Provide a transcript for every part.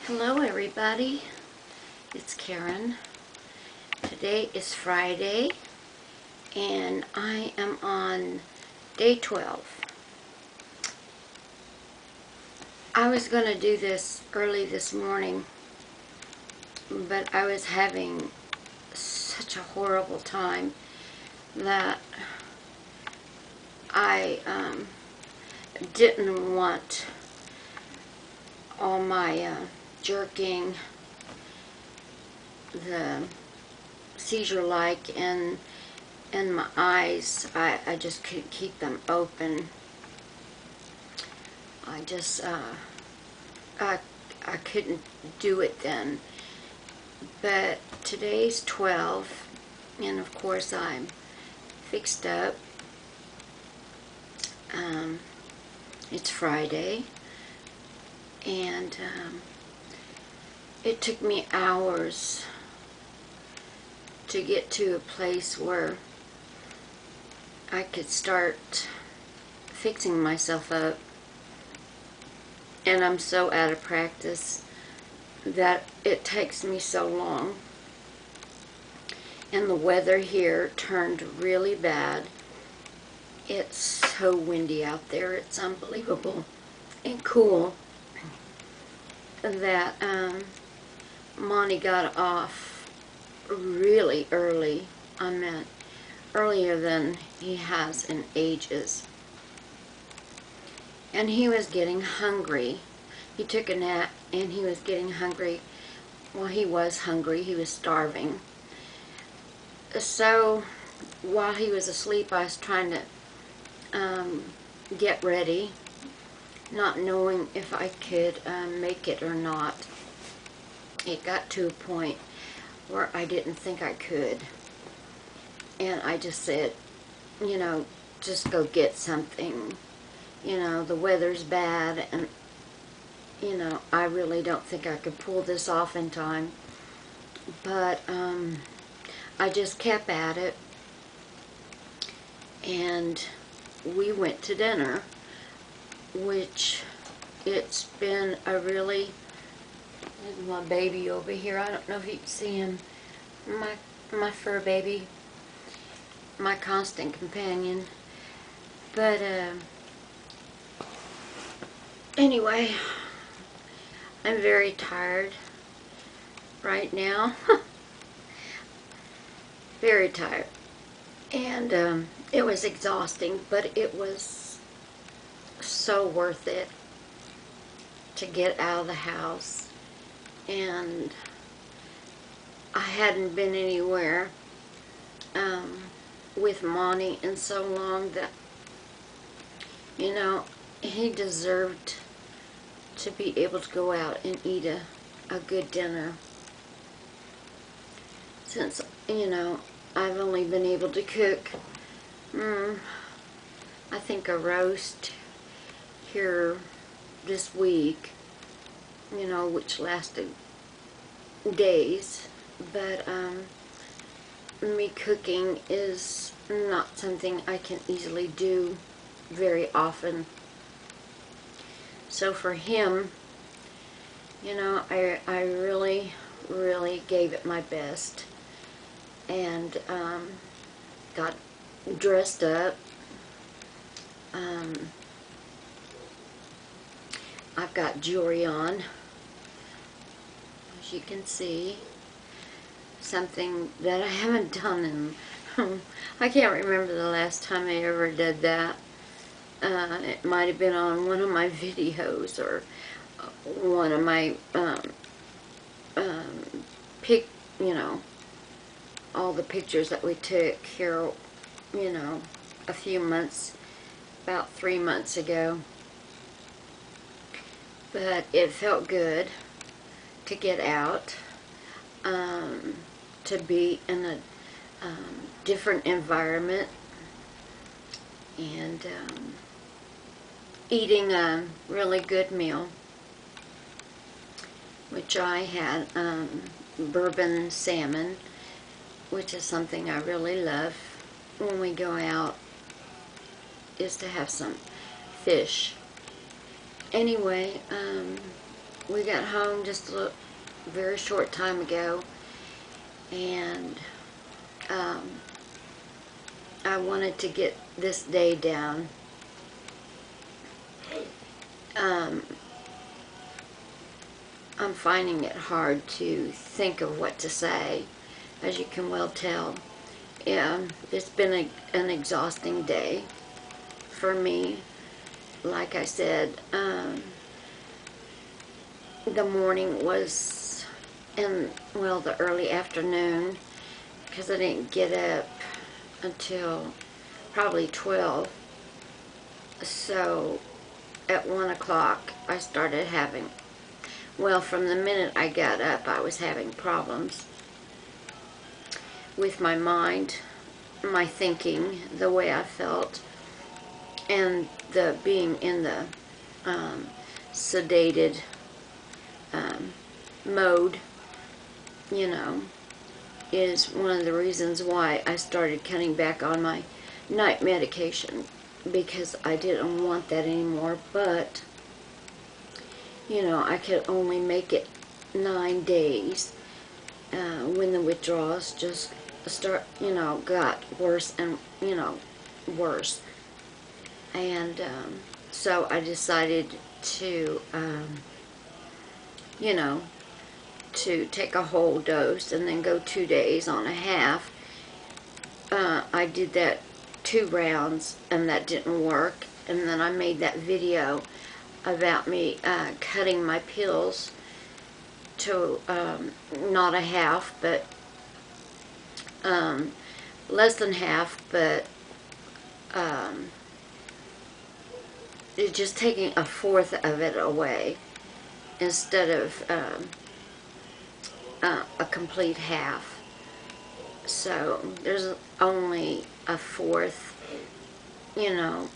Hello everybody, it's Karen. Today is Friday and I am on day 12. I was going to do this early this morning, but I was having such a horrible time that I didn't want all my jerking, the seizure-like in my eyes. I just couldn't keep them open. I just I couldn't do it then. But today's 12, and of course I'm fixed up. It's Friday, and it took me hours to get to a place where I could start fixing myself up. And I'm so out of practice that it takes me so long. And the weather here turned really bad. It's so windy out there. It's unbelievable and cool that Monty got off really early. I meant earlier than he has in ages. And he was getting hungry. He took a nap and he was getting hungry. Well, he was hungry. He was starving. So while he was asleep, I was trying to get ready, not knowing if I could make it or not. It got to a point where I didn't think I could. And I just said, you know, just go get something. You know, the weather's bad, and, you know, I really don't think I could pull this off in time. But I just kept at it, and we went to dinner, which it's been a really, there's my baby over here. I don't know if you can see him. My fur baby, my constant companion. But anyway, I'm very tired right now. Very tired. And it was exhausting, but it was so worth it to get out of the house. And I hadn't been anywhere with Monty in so long that, you know, he deserved to be able to go out and eat a good dinner. Since, you know, I've only been able to cook, I think a roast here this week, you know, which lasted days. But me cooking is not something I can easily do very often. So for him, you know, I really gave it my best, and got dressed up. I've got jewelry on, as you can see, something that I haven't done in I can't remember the last time I ever did that. It might have been on one of my videos, or one of my you know, all the pictures that we took here, you know, a few months, about 3 months ago. But it felt good to get out, to be in a different environment, and eating a really good meal, which I had bourbon salmon, which is something I really love when we go out, is to have some fish. Anyway, we got home just a very short time ago, and I wanted to get this day down. I'm finding it hard to think of what to say, as you can well tell. It's been an exhausting day for me. Like I said, the morning was well, the early afternoon, because I didn't get up until probably 12. So at 1 o'clock I started having, well, from the minute I got up I was having problems with my mind, my thinking, the way I felt, and the being in the sedated mode, you know, is one of the reasons why I started cutting back on my night medication, because I didn't want that anymore. But, you know, I could only make it 9 days when the withdrawals just got worse and, worse. And so I decided to, to take a whole dose and then go 2 days on a half. I did that 2 rounds and that didn't work. And then I made that video about me cutting my pills to not a half, but less than half, but just taking a fourth of it away instead of a complete half. So there's only a fourth,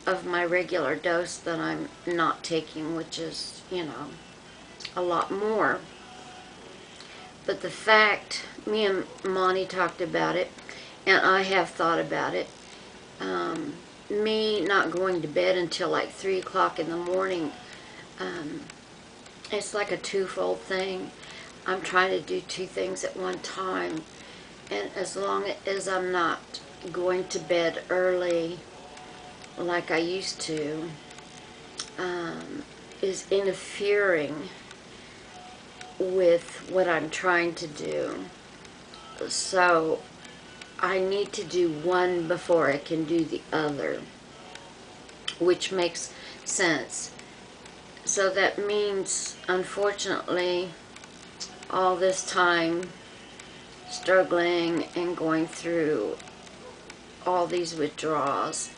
of my regular dose that I'm not taking, which is, a lot more. But the fact, me and Monty talked about it, and I have thought about it, me not going to bed until like 3 o'clock in the morning, it's like a twofold thing. I'm trying to do 2 things at one time, and as long as I'm not going to bed early like I used to, is interfering with what I'm trying to do. So I need to do one before I can do the other, which makes sense. So that means, unfortunately, all this time struggling and going through all these withdrawals,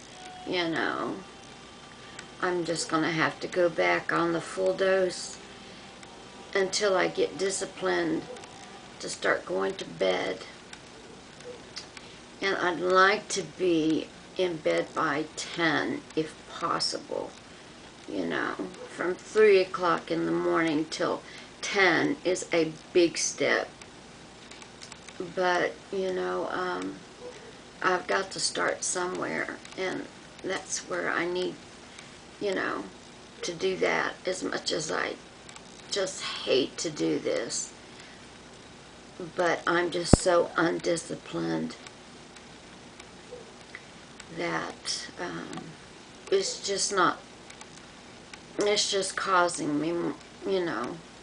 I'm just going to have to go back on the full dose until I get disciplined to start going to bed. And I'd like to be in bed by 10 if possible. From 3 o'clock in the morning till 10 is a big step. But, I've got to start somewhere, and that's where I need, to do that. As much as I just hate to do this, but I'm just so undisciplined that it's just causing me,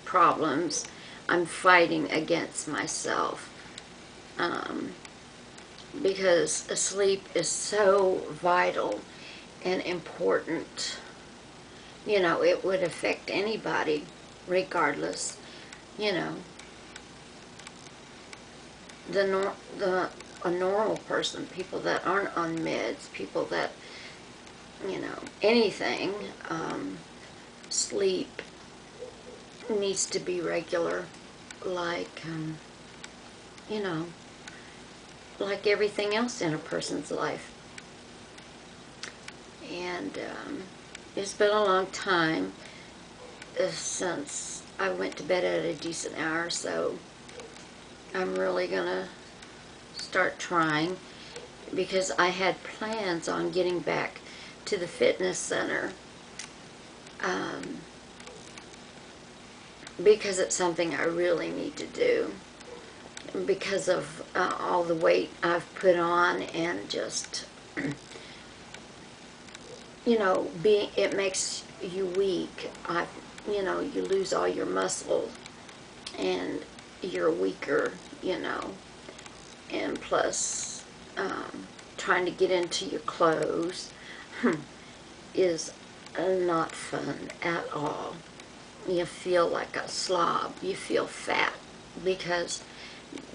problems. I'm fighting against myself, because sleep is so vital and important. It would affect anybody regardless. A normal person, people that aren't on meds, people that, anything, sleep needs to be regular, like, like everything else in a person's life. And it's been a long time since I went to bed at a decent hour, so I'm really gonna start trying, because I had plans on getting back to the fitness center because it's something I really need to do because of all the weight I've put on, and just, you know, it makes you weak. You know, you lose all your muscle and you're weaker, you know, and plus trying to get into your clothes is not fun at all. You feel like a slob. You feel fat because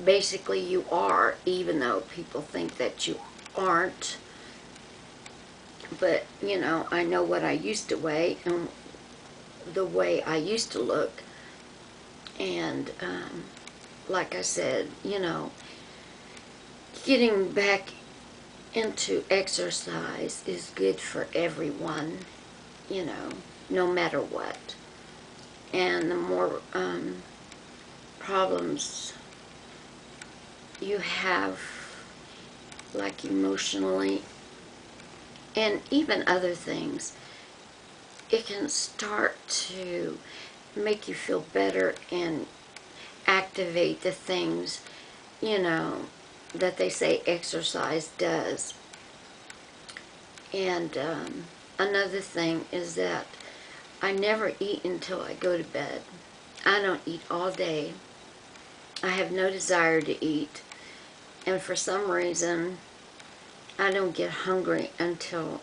basically you are, even though people think that you aren't. But, you know, I know what I used to weigh and the way I used to look. And like I said, you know, getting back into exercise is good for everyone, you know, no matter what. And the more problems you have, like emotionally, and even other things, it can start to make you feel better and activate the things, you know, that they say exercise does. And another thing is that I never eat until I go to bed. I don't eat all day. I have no desire to eat. And for some reason, I don't get hungry until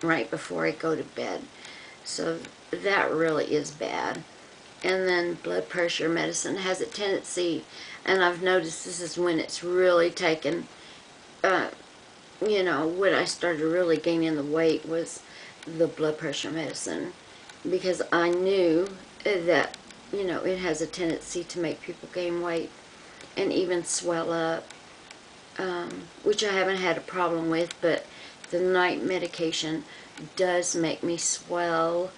right before I go to bed. So that really is bad. And then blood pressure medicine has a tendency, and I've noticed this is when it's really taken, you know, when I started really gaining the weight was the blood pressure medicine, because I knew that, you know, it has a tendency to make people gain weight and even swell up, which I haven't had a problem with, but the night medication does make me swell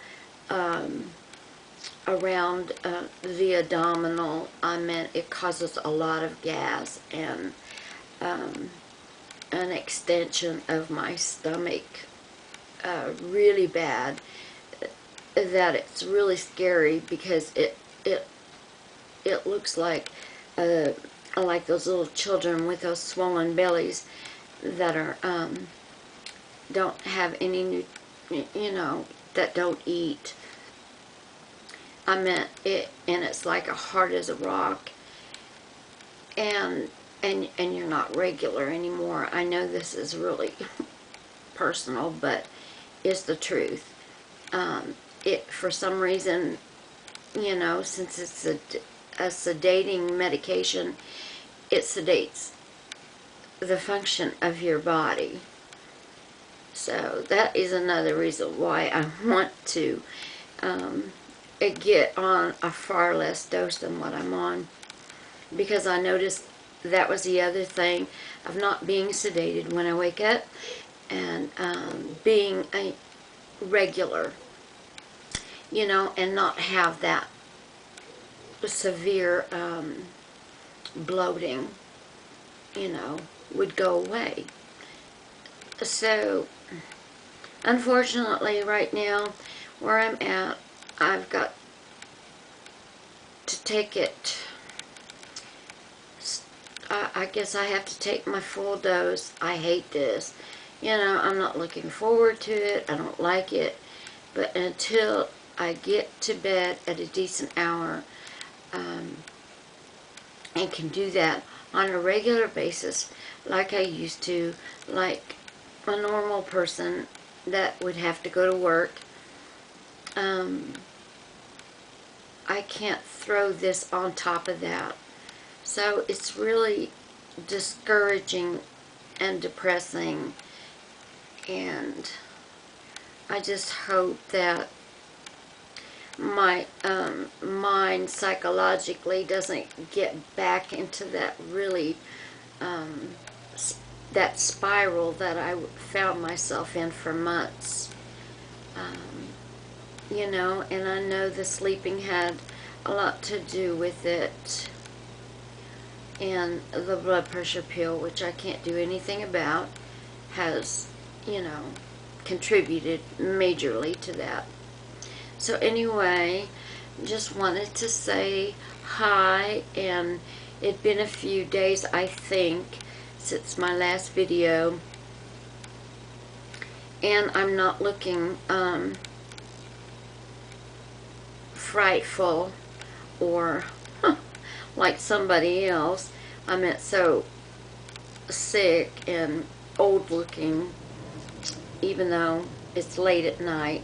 around the abdominal. I mean, it causes a lot of gas and an extension of my stomach really bad, that it's really scary, because it looks like those little children with those swollen bellies that are don't have any you know, that don't eat. I meant it, and it's like a hard as a rock, and you're not regular anymore. I know this is really personal, but it's the truth. It, for some reason, you know, since it's a sedating medication, it sedates the function of your body. So that is another reason why I want to get on a far less dose than what I'm on, because I noticed that was the other thing of not being sedated when I wake up, and being a regular, you know, and not have that severe bloating, you know, would go away. So unfortunately right now where I'm at, I've got to take it, I guess I have to take my full dose. I hate this. You know, I'm not looking forward to it. I don't like it. But until I get to bed at a decent hour, and can do that on a regular basis like I used to, like a normal person that would have to go to work, I can't throw this on top of that. So it's really discouraging and depressing, and I just hope that my mind psychologically doesn't get back into that really that spiral that I found myself in for months. You know, and I know the sleeping had a lot to do with it, and the blood pressure pill, which I can't do anything about, has, you know, contributed majorly to that. So anyway, just wanted to say hi, and it'd been a few days, I think, since my last video, and I'm not looking frightful or like somebody else. I meant so sick and old looking, even though it's late at night.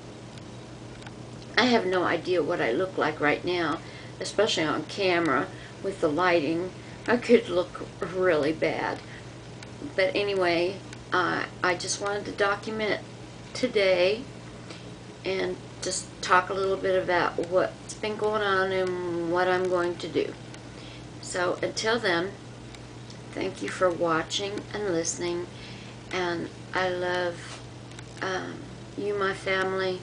I have no idea what I look like right now, especially on camera with the lighting. I could look really bad. But anyway, I just wanted to document today and just talk a little bit about what's been going on and what I'm going to do. So until then, thank you for watching and listening, and I love you, my family,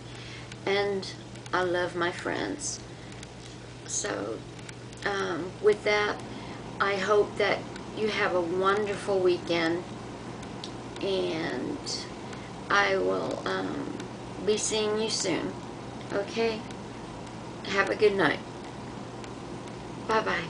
and I love my friends. So with that, I hope that you have a wonderful weekend, and I will be seeing you soon. Okay? Have a good night. Bye-bye.